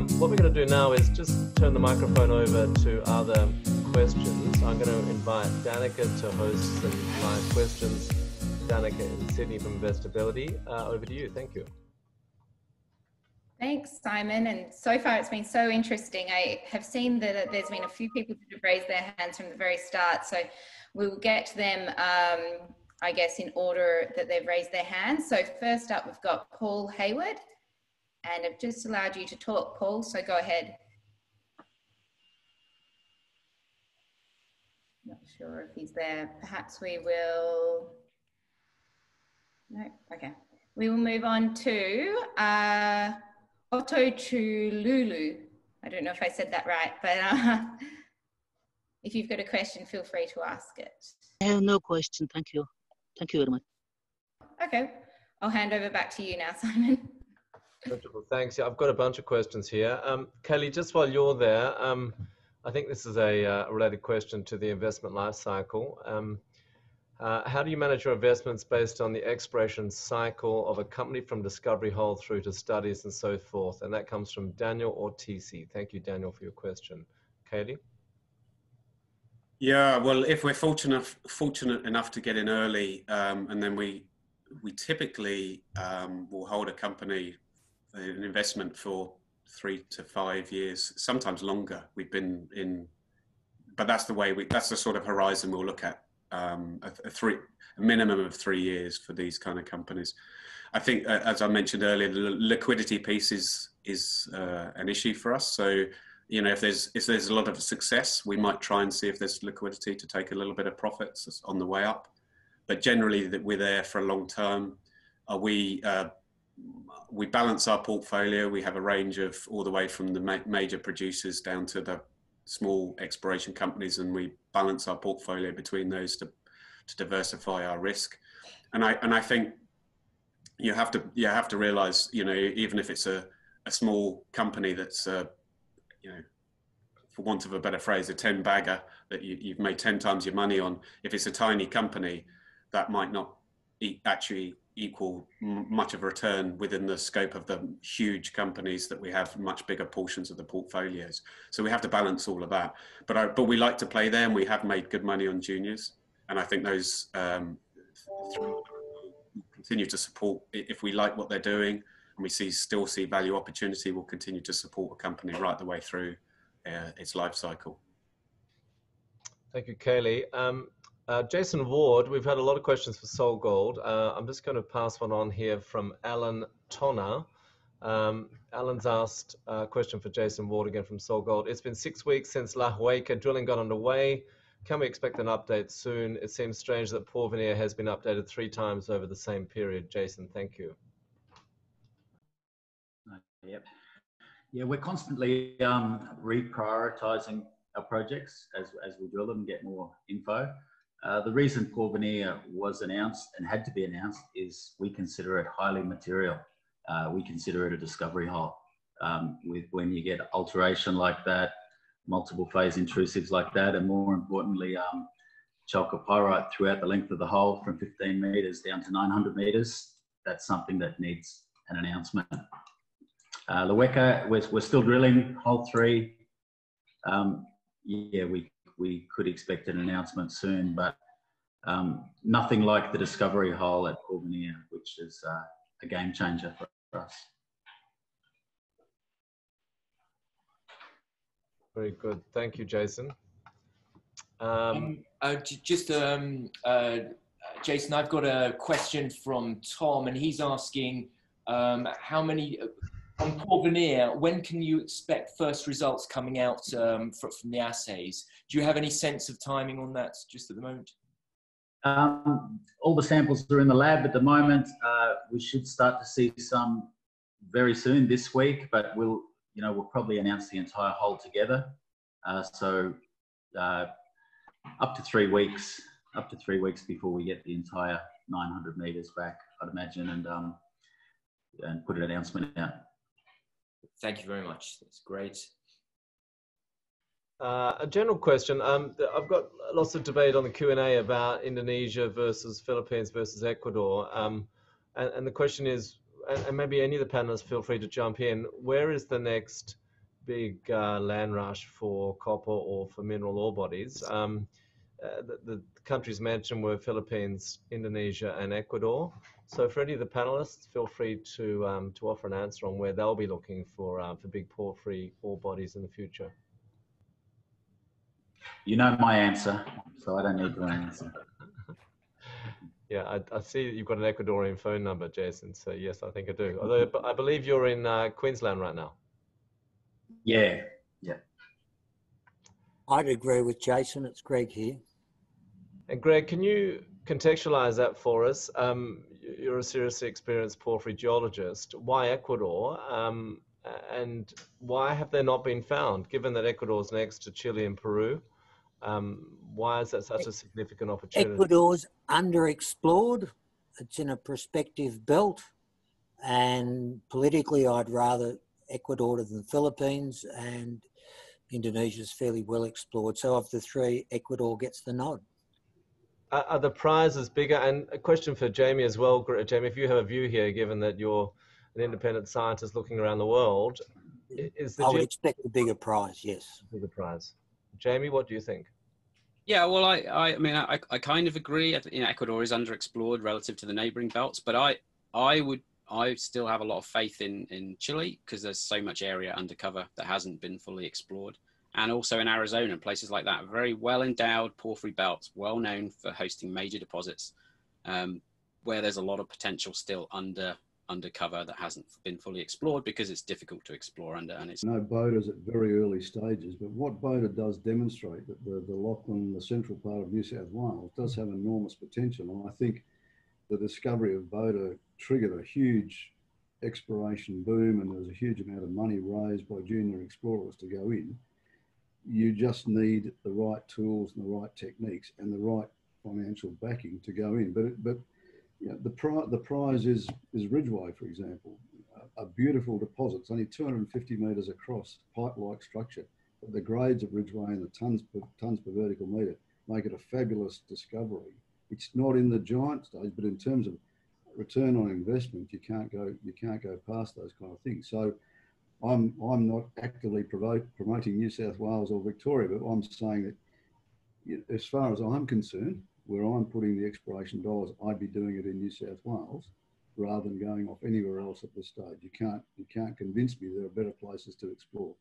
What we're going to do now is just turn the microphone over to other questions. I'm going to invite Danica to host some live questions. Danica in Sydney from Investability. Over to you. Thank you. Thanks, Simon. And so far it's been so interesting. I have seen that there's been a few people that have raised their hands from the very start. So we'll get to them, I guess, in order that they've raised their hands. So first up, we've got Paul Hayward. And I've just allowed you to talk, Paul, so go ahead. Not sure if he's there. Perhaps we will... No, okay. We will move on to Otto Chululu. I don't know if I said that right, but if you've got a question, feel free to ask it. I have no question. Thank you. Thank you very much. Okay. I'll hand over back to you now, Simon. Wonderful, thanks. Yeah, I've got a bunch of questions here. Kelly, just while you're there, I think this is a related question to the investment life cycle. How do you manage your investments based on the exploration cycle of a company from discovery hole through to studies and so forth? And that comes from Daniel Ortiz. Thank you, Daniel, for your question. Katie? Yeah, well, if we're fortunate enough to get in early, and then we typically will hold a company, an investment for 3 to 5 years, sometimes longer. We've been in, but that's the sort of horizon we'll look at. A minimum of 3 years for these kind of companies. I think, as I mentioned earlier, the liquidity piece is an issue for us. So, you know, if there's a lot of success, we might try and see if there's liquidity to take a little bit of profits on the way up. But generally, that we're there for a long term. We balance our portfolio. We have a range of all the way from the major producers down to the small exploration companies, and we balance our portfolio between those to diversify our risk. And I think you have to realize, you know, even if it's a small company that's you know, for want of a better phrase, a 10 bagger that you've made 10 times your money on, if it's a tiny company, that might not actually equal much of a return within the scope of the huge companies that we have much bigger portions of the portfolios. So we have to balance all of that. But we like to play there, and we have made good money on juniors. And I think those continue to support. If we like what they're doing and we still see value opportunity, we'll continue to support a company right the way through its life cycle. Thank you, Kaylee. Jason Ward, we've had a lot of questions for Sol Gold. I'm just going to pass one on here from Alan Tonner. Alan's asked a question for Jason Ward again from Sol Gold. It's been 6 weeks since La Hueca drilling got underway. Can we expect an update soon? It seems strange that Porphyry has been updated 3 times over the same period. Jason, thank you. Yep. Yeah, we're constantly reprioritizing our projects as we drill them and get more info. The reason Porphyry was announced and had to be announced is we consider it highly material. We consider it a discovery hole. When you get alteration like that, multiple phase intrusives like that, and more importantly, chalcopyrite throughout the length of the hole from 15 meters down to 900 meters, that's something that needs an announcement. La Hueca, we're still drilling hole 3. Yeah, we could expect an announcement soon, but nothing like the discovery hole at Porphyry, which is a game changer for us. Very good. Thank you, Jason. Jason, I've got a question from Tom, and he's asking how many, on Porphyry, when can you expect first results coming out from the assays? Do you have any sense of timing on that just at the moment? All the samples are in the lab at the moment. We should start to see some very soon this week, but we'll probably announce the entire hole together. So up to 3 weeks before we get the entire 900 meters back, I'd imagine, and put an announcement out. Thank you very much. That's great. A general question. I've got lots of debate on the Q&A about Indonesia versus Philippines versus Ecuador. And the question is, and maybe any of the panelists feel free to jump in, where is the next land rush for copper or for mineral ore bodies. The countries mentioned were Philippines, Indonesia, and Ecuador. So for any of the panelists, feel free to offer an answer on where they'll be looking for big porphyry ore bodies in the future. You know my answer, so I don't need to answer. Yeah, I see that you've got an Ecuadorian phone number, Jason. So yes, I think I do. Although I believe you're in Queensland right now. Yeah, yeah. I'd agree with Jason. It's Greg here. And Greg, can you contextualize that for us? You're a seriously experienced porphyry geologist. Why Ecuador? And why have they not been found, given that Ecuador is next to Chile and Peru? Why is that such a significant opportunity? Ecuador's underexplored. It's in a prospective belt, and politically I'd rather Ecuador than the Philippines, and Indonesia's fairly well explored. So of the three, Ecuador gets the nod. Are the prizes bigger? And a question for Jamie as well. Jamie, if you have a view here, given that you're an independent scientist looking around the world, I would expect the bigger prize, yes. Bigger prize. Jamie, what do you think? Yeah, well, I mean, I kind of agree. You know, Ecuador is underexplored relative to the neighbouring belts, but I still have a lot of faith in Chile, because there's so much area undercover that hasn't been fully explored. And also in Arizona, places like that, very well endowed porphyry belts, well known for hosting major deposits, where there's a lot of potential still undercover that hasn't been fully explored because it's difficult to explore under. And it's no Boda's at very early stages, but what Boda does demonstrate that the Lachlan, the central part of New South Wales, does have enormous potential. And I think the discovery of Boda triggered a huge exploration boom, and there was a huge amount of money raised by junior explorers to go in. You just need the right tools and the right techniques and the right financial backing to go in. But you know, the prize is Ridgeway, for example, a beautiful deposit. It's only 250 metres across, pipe-like structure. But the grades of Ridgeway and the tons per vertical metre make it a fabulous discovery. It's not in the giant stage, but in terms of return on investment, you can't go past those kind of things. So I'm not actively promoting New South Wales or Victoria, but I'm saying that, you know, as far as I'm concerned, where I'm putting the exploration dollars, I'd be doing it in New South Wales rather than going off anywhere else at this stage. You can't convince me there are better places to explore.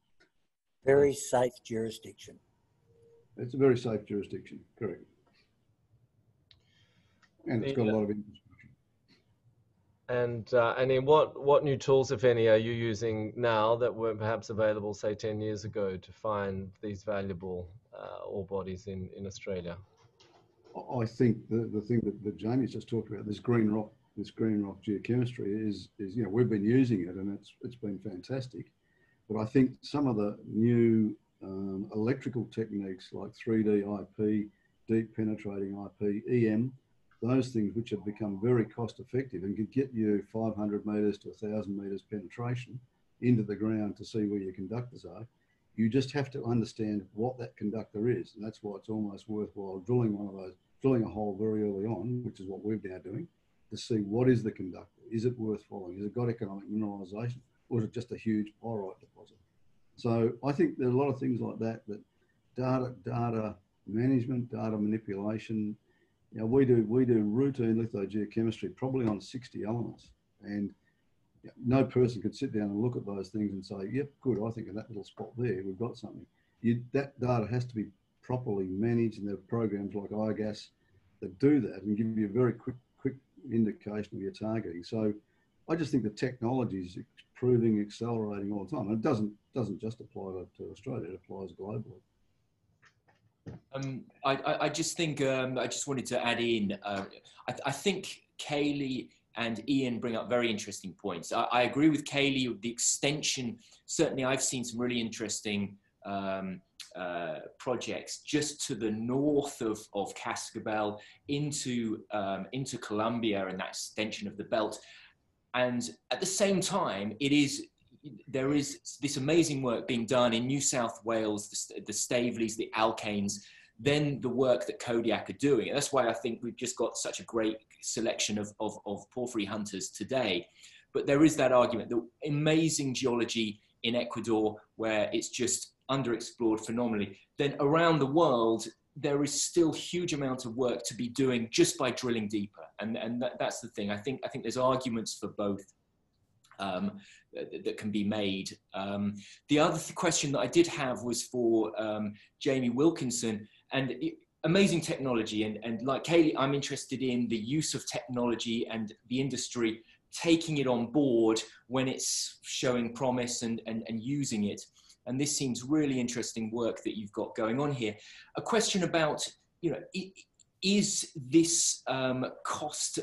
Very safe jurisdiction. It's a very safe jurisdiction, correct. And it's got a lot of infrastructure. And in what new tools, if any, are you using now that weren't perhaps available, say, 10 years ago, to find these valuable ore bodies in Australia? I think the thing that Jamie's just talked about, this green rock geochemistry is you know, we've been using it and it's been fantastic. But I think some of the new electrical techniques like 3D IP, deep penetrating IP, EM, those things which have become very cost effective and could get you 500 metres to 1,000 metres penetration into the ground to see where your conductors are. You just have to understand what that conductor is. And that's why it's almost worthwhile drilling a hole very early on, which is what we're now doing, to see what is the conductor. Is it worth following? Has it got economic mineralisation, or is it just a huge pyrite deposit? So I think there are a lot of things like that data management, data manipulation. You know, we do routine lithogeochemistry probably on 60 elements, and you know, no person could sit down and look at those things and say, yep, good, I think in that little spot there, we've got something. That data has to be properly managed, and there are programs like iGas that do that and give you a very quick indication of your targeting. So I just think the technology is improving, accelerating all the time. And it doesn't just apply to Australia, it applies globally. I just think, I just wanted to add in, I think Kaylee and Ian bring up very interesting points. I agree with Kaylee with the extension. Certainly I've seen some really interesting projects just to the north of Cascabel into Colombia and that extension of the belt. And at the same time, there is this amazing work being done in New South Wales, the Staveleys, the Alkanes, then the work that Kodiak are doing. And that's why I think we've just got such a great selection of porphyry hunters today. But there is that argument that amazing geology in Ecuador, where it's just underexplored phenomenally, then around the world, there is still huge amount of work to be doing just by drilling deeper. And that's the thing. I think there's arguments for both that can be made. The other question that I did have was for Jamie Wilkinson, and amazing technology. And like Kaylee, I'm interested in the use of technology and the industry taking it on board when it's showing promise and using it. And this seems really interesting work that you've got going on here. A question about, you know, is this cost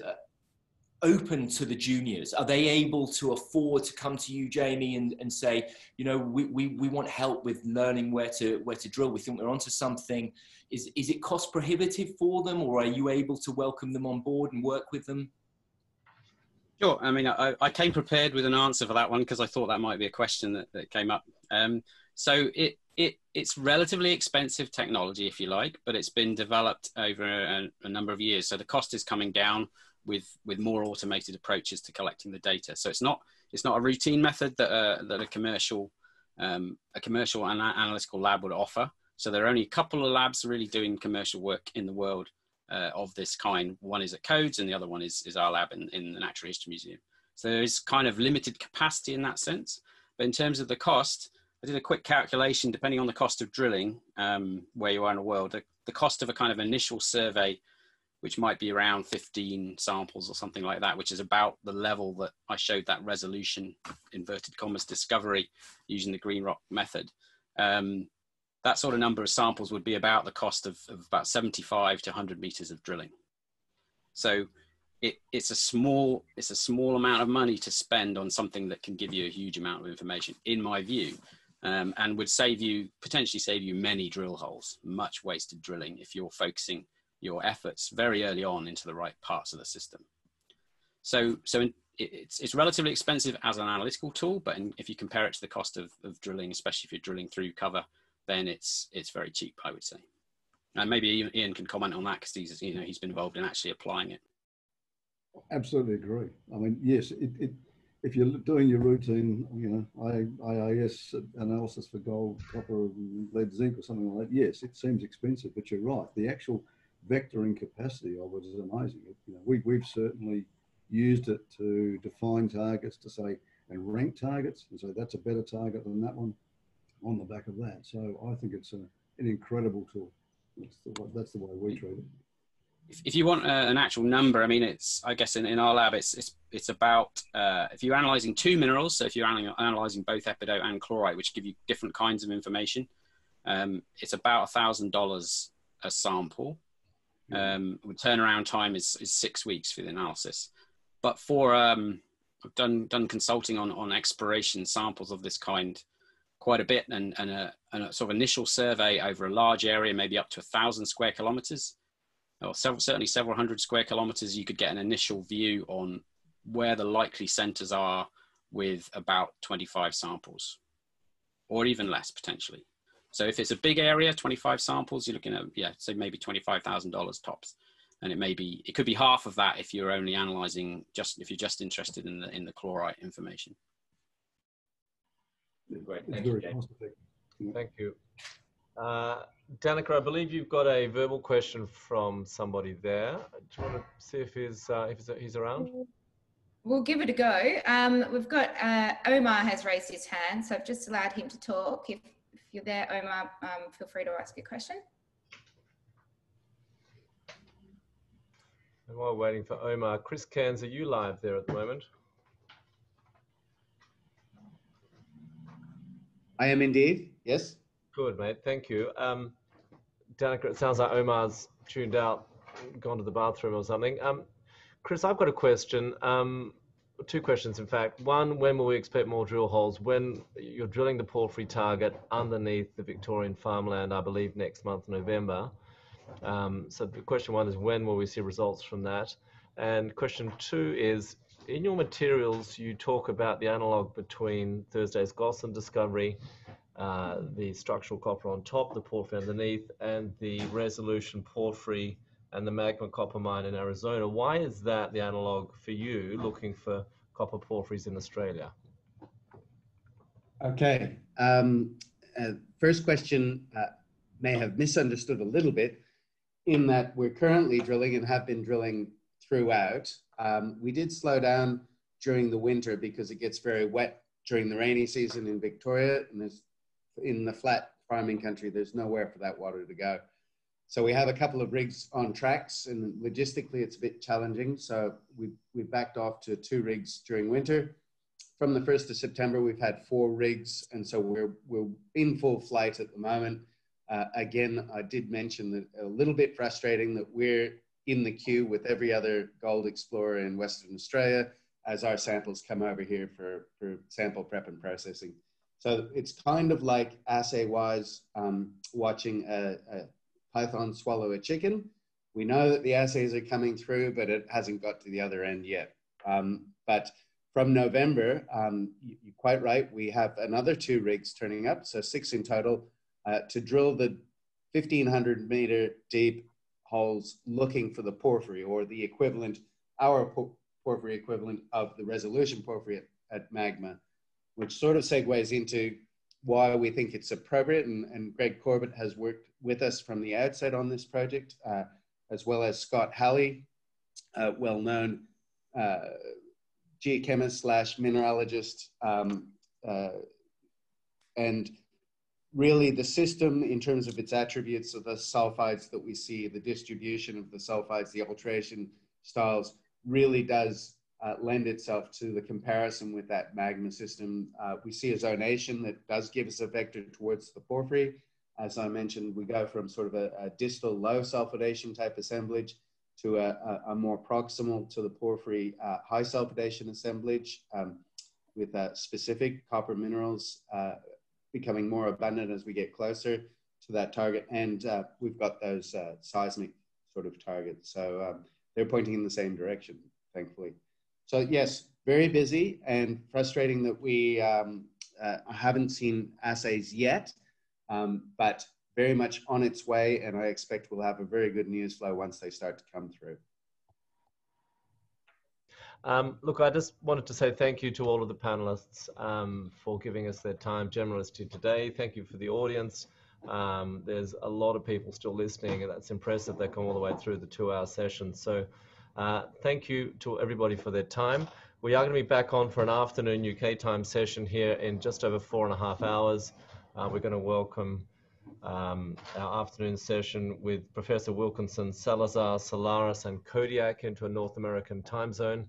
open to the juniors? Are they able to afford to come to you, Jamie, and say, you know, we want help with learning where to drill. We think we're onto something. Is it cost prohibitive for them, or are you able to welcome them on board and work with them? Sure. I mean, I came prepared with an answer for that one because I thought that might be a question that came up. So it's relatively expensive technology, if you like, but it's been developed over a number of years. So the cost is coming down with more automated approaches to collecting the data. So it's not a routine method that a commercial analytical lab would offer. So there are only a couple of labs really doing commercial work in the world of this kind. One is at Codes and the other one is our lab in the Natural History Museum. So there is kind of limited capacity in that sense. But in terms of the cost, I did a quick calculation depending on the cost of drilling where you are in the world. The cost of a kind of initial survey, which might be around 15 samples or something like that, which is about the level that I showed that resolution, inverted commas, discovery using the green rock method. That sort of number of samples would be about the cost of about 75 to 100 meters of drilling. So it's a small amount of money to spend on something that can give you a huge amount of information, in my view, and would potentially save you many drill holes, much wasted drilling if you're focusing your efforts very early on into the right parts of the system. So it's relatively expensive as an analytical tool, but if you compare it to the cost of drilling, especially if you're drilling through cover, then it's very cheap, I would say. And maybe Ian can comment on that because he's been involved in actually applying it. Absolutely agree. I mean, yes, if you're doing your routine, IAS analysis for gold, copper, lead, zinc, or something like that, yes, it seems expensive, but you're right. The actual vectoring capacity of it is amazing. We've certainly used it to define targets, to say, and rank targets, and so that's a better target than that one on the back of that. So I think it's an incredible tool. That's the way we treat it. If you want an actual number, I mean, I guess in our lab, it's about, if you're analyzing two minerals, so if you're analyzing both epidote and chlorite, which give you different kinds of information, it's about $1,000 a sample. Turnaround time is 6 weeks for the analysis. But for, I've done consulting on exploration samples of this kind quite a bit, and a sort of initial survey over a large area, maybe up to 1,000 square kilometers, or certainly several hundred square kilometers, you could get an initial view on where the likely centers are with about 25 samples, or even less potentially. So if it's a big area, 25 samples, you're looking at, say maybe $25,000 tops. And it could be half of that if you're only analyzing if you're just interested in the chlorite information. Great, thank you. Thank you. Danica, I believe you've got a verbal question from somebody there. Do you want to see if he's around? We'll give it a go. We've got Omar has raised his hand, so I've just allowed him to talk. If you're there, Omar, feel free to ask your question. And while waiting for Omar, Chris Cairns, are you live there at the moment? I am indeed, yes. Good, mate. Thank you. Danica, it sounds like Omar's tuned out, gone to the bathroom or something. Chris, I've got a question. Two questions, in fact. One, when will we expect more drill holes? When you're drilling the Porphyry target underneath the Victorian farmland, I believe next month, November. So the question one is, when will we see results from that? And question two is, in your materials, you talk about the analog between Thursday's Gossan discovery, the structural copper on top, the porphyry underneath, and the resolution porphyry and the magma copper mine in Arizona. Why is that the analog for you looking for copper porphyries in Australia? Okay. First question may have misunderstood a little bit in that we're currently drilling and have been drilling throughout. We did slow down during the winter because it gets very wet during the rainy season in Victoria, and there's, in the flat farming country, there's nowhere for that water to go. So we have a couple of rigs on tracks, and logistically it's a bit challenging. So we backed off to 2 rigs during winter. From the 1st of September, we've had 4 rigs, and so we're in full flight at the moment. Again, I did mention that a little bit frustrating that we're in the queue with every other gold explorer in Western Australia as our samples come over here for sample prep and processing. So it's kind of like assay-wise watching a python swallow a chicken. We know that the assays are coming through, but it hasn't got to the other end yet. But from November, you're quite right, we have another 2 rigs turning up, so 6 in total, to drill the 1,500 meter deep holes looking for the porphyry, or the equivalent, our porphyry equivalent of the resolution porphyry at magma, which sort of segues into why we think it's appropriate. And Greg Corbett has worked with us from the outset on this project, as well as Scott Halley, well-known geochemist / mineralogist, and really the system in terms of its attributes of the sulfides that we see, the distribution of the sulfides, the alteration styles, really does lend itself to the comparison with that magma system. We see a zonation that does give us a vector towards the porphyry. As I mentioned, we go from sort of a distal low sulfidation type assemblage to a more proximal to the porphyry high sulfidation assemblage with specific copper minerals becoming more abundant as we get closer to that target. And we've got those seismic sort of targets. So they're pointing in the same direction, thankfully. So yes, very busy and frustrating that we haven't seen assays yet, but very much on its way, and I expect we'll have a very good news flow once they start to come through. Look, I just wanted to say thank you to all of the panelists for giving us their time generously today. Thank you for the audience. There's a lot of people still listening, and that's impressive. They come all the way through the 2-hour session. So thank you to everybody for their time. We are going to be back on for an afternoon UK time session here in just over 4.5 hours. We're going to welcome our afternoon session with Professor Wilkinson, Salazar, Solaris, and Kodiak into a North American time zone.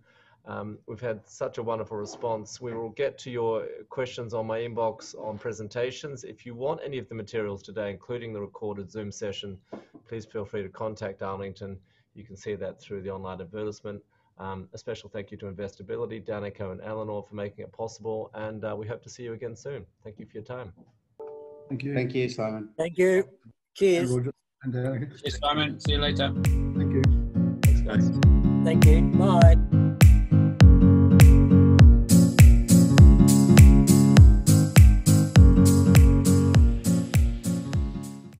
We've had such a wonderful response. We will get to your questions on my inbox on presentations. If you want any of the materials today, including the recorded Zoom session, please feel free to contact Arlington. You can see that through the online advertisement. A special thank you to Investability, Danica and Eleanor for making it possible. And we hope to see you again soon. Thank you for your time. Thank you. Thank you, Simon. Thank you. Cheers. And Roger. And Cheers, Simon. See you later. thank you. Thanks, guys. Thank you. Bye.